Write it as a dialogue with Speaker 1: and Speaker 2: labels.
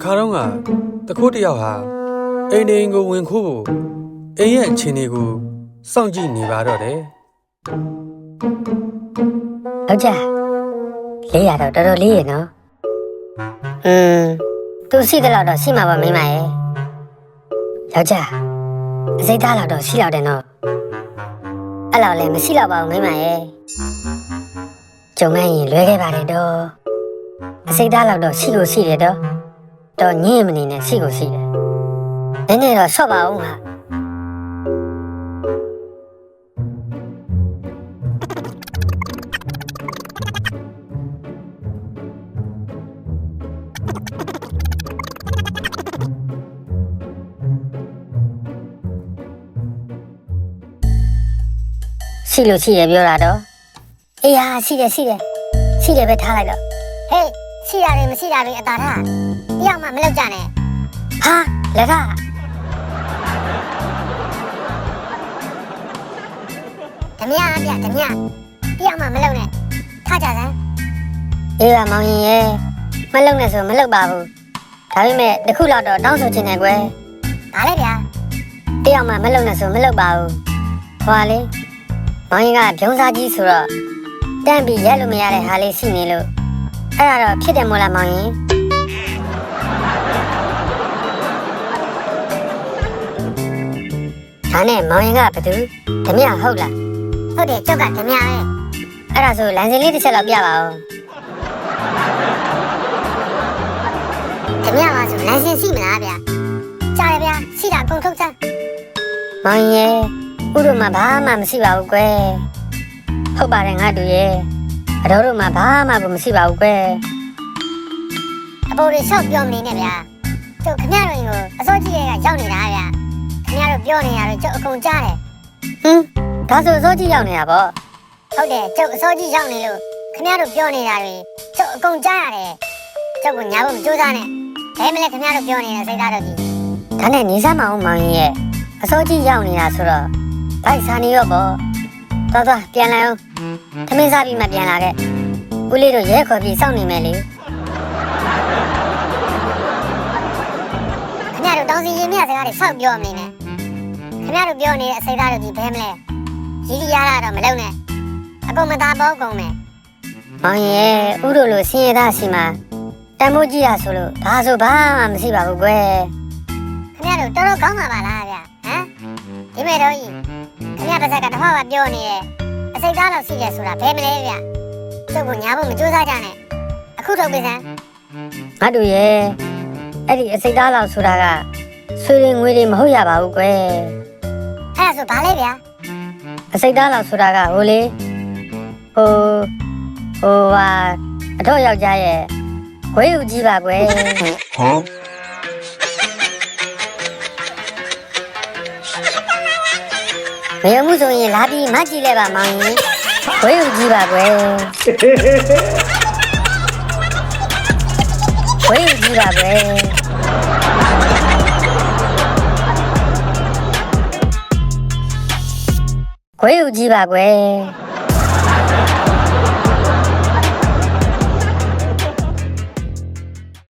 Speaker 1: ခါတော့ကတခိုးတယောက်ဟာအိမ်ကိုဝင်ခိုးဖို့အိမ်ရဲ့အခြေအနေကိုစောင့်ကြည့်နေပါတော့တယ်
Speaker 2: ဟုတ်ကြလေးရတော့တော်တော်လေးရနော်သူရှိတယ်တော့ရှိမှာပါမိမရဲ့ယောက်ျားအစိတ်သားတော့ရှိတော့တယ်နော်အဲ့လောက်လည်းမရှိတော့ပါဘူးမိမရဲ့ကြုံနိုင်ရင်လွဲခဲ့ပါတယ်တော့အစိတ်သားတော့ရှိကိုရှိတယ်တော့ညင်းမနေနဲ့ရှိကိုရှိတယ်နည်းနည်းတော့ဆော့ပါဦးဟာရှိလို့ရှိရပြောတာတော့အေးဟာရှိတယ်ပဲထားလိုက်တော့ဟေးရှိရတယ်မရှိတာတွေအတားထားတယောက်မှမလောက်ကြနဲ့ဟာလက်ကဓမြတယောက်မှမလောက်နဲ့ထားကြစမ်းအေးပါမောင်ရင်ရဲ့မလောက်နဲ့ဆိုမလောက်ပါဘူးဒါပေမဲ့တခုလောက်တော့တောင်းဆိုချင်တယ်ကွယ်ဒါလည်းဗျာတယောက်မှမလောက်နဲ့ဆိုမလောက်ပါဘူးဟွာလေမောင်ရင်ကပြုံးစားကြီးဆိုတော့တန်းပြီးရက်လို့မရတဲ့ဟာလေးရှိနေလို့အဲ့ဒါတော့ဖြစ်တယ်မို့လားမောင်ရင်ဒါနဲ့မောင်ရင်ကဘသူဓမြဟုတ်လားဟုတ်တယ်ကျောက်ကဓမြပဲအဲ့ဒါဆိုလမ်းစဉ်လေးတစ်ချက်လောက်ပြပါဦးဓမြပါဆိုလမ်းစဉ်ရှိမလားဗျာကြားရဗျာရှိတာအကုန်ထုတ်ချမ်းမောင်ရင်ဥတို့မှာဘာမှမရှိပါဘူးကွယ်ဟုတ်ပါတယ်ငါတို့ရဲ့အတော်တို့မှာဘာမှကိုမရှိပါဘူးကွယ်အပေါ်တွေရှောက်ပြောမနေနဲ့ဗျာကျုပ်ခင်ဗျားတို့ကိုအစောကြီးတွေကရောက်နေတာဗျာခင်ဗျားတို့ပြောနေရတော့ကျုပ်အကုန်ကြားတယ်ဒါဆိုအစောကြီးရောက်နေတာပေါ့ဟုတ်တယ်ကျုပ်အစောကြီးရောက်နေလို့ခင်ဗျားတို့ပြောနေတာတွေကျုပ်အကုန်ကြားရတယ်ကျုပ်ကညာဖို့မကြိုးစားနဲ့ဘယ်မလဲခင်ဗျားတို့ပြောနေတဲ့စိတ်သားတို့ကြီးဒါနဲ့နေစားမအောင်မောင်ရင်ရဲ့အစောကြီးရောက်နေတာဆိုတော့ဘိုက်စားနေရောပေါ့သွားပြန်လာအောင်သမင်းစားပြီးမှပြန်လာခဲ့ဦးလေးတို့ရဲခေါ်ပြီးစောင့်နေမယ်လေခင်ဗျားတို့တောင်းစီရင်မြစကားတွေစောက်ပြောမနေနဲ့ခင်ဗျားတို့ပြောနေတဲ့အစိတ်သားတို့ကြီးဘဲမလဲရီရီရတာတော့မလုပ်နဲ့အကုန်မသားပေါကုန်မယ်မောင်ရဲ့ဥတို့လိုဆင်းရဲသားစီမှာတန်မိုးကြီးရဆိုလို့ဒါဆိုဘာမှမရှိပါဘူးကွယ်ခင်ဗျားတို့တော်တော်ကောင်းပါပါလားဗျဟမ်ဒီမဲ့တော့ကြီးခင်ဗျားပါဇက်ကတစ်ခါမှပြောနေရဲ့အစိတ်သားတော့ရှိတယ်ဆိုတာဘယ်မလဲဗျကျုပ်ကညာဖို့မကြိုးစားကြနဲ့အခုထုတ်ပေးစမ်းငါတို့ရဲ့အဲ့ဒီအစိတ်သားလောက်ဆိုတာကဆွေတွေငွေတွေမဟုတ်ရပါဘူးကွယ်အဲ့ဒါဆိုဘာလဲဗျအစိတ်သားလောက်ဆိုတာကဟိုလေဟိုဟာအတော့ယောက်ျားရဲ့ဝေးဦးကြီးပါကွယ်ဟမ်မယုံမှုဆိုရင်လာပြီးမကြည့်လဲပါမောင်ရင်ဝေးဦးကြီးပါကွယ်ဝေးဦးကြီးပါကွယ်ဝေးဦးကြီးပါကွယ်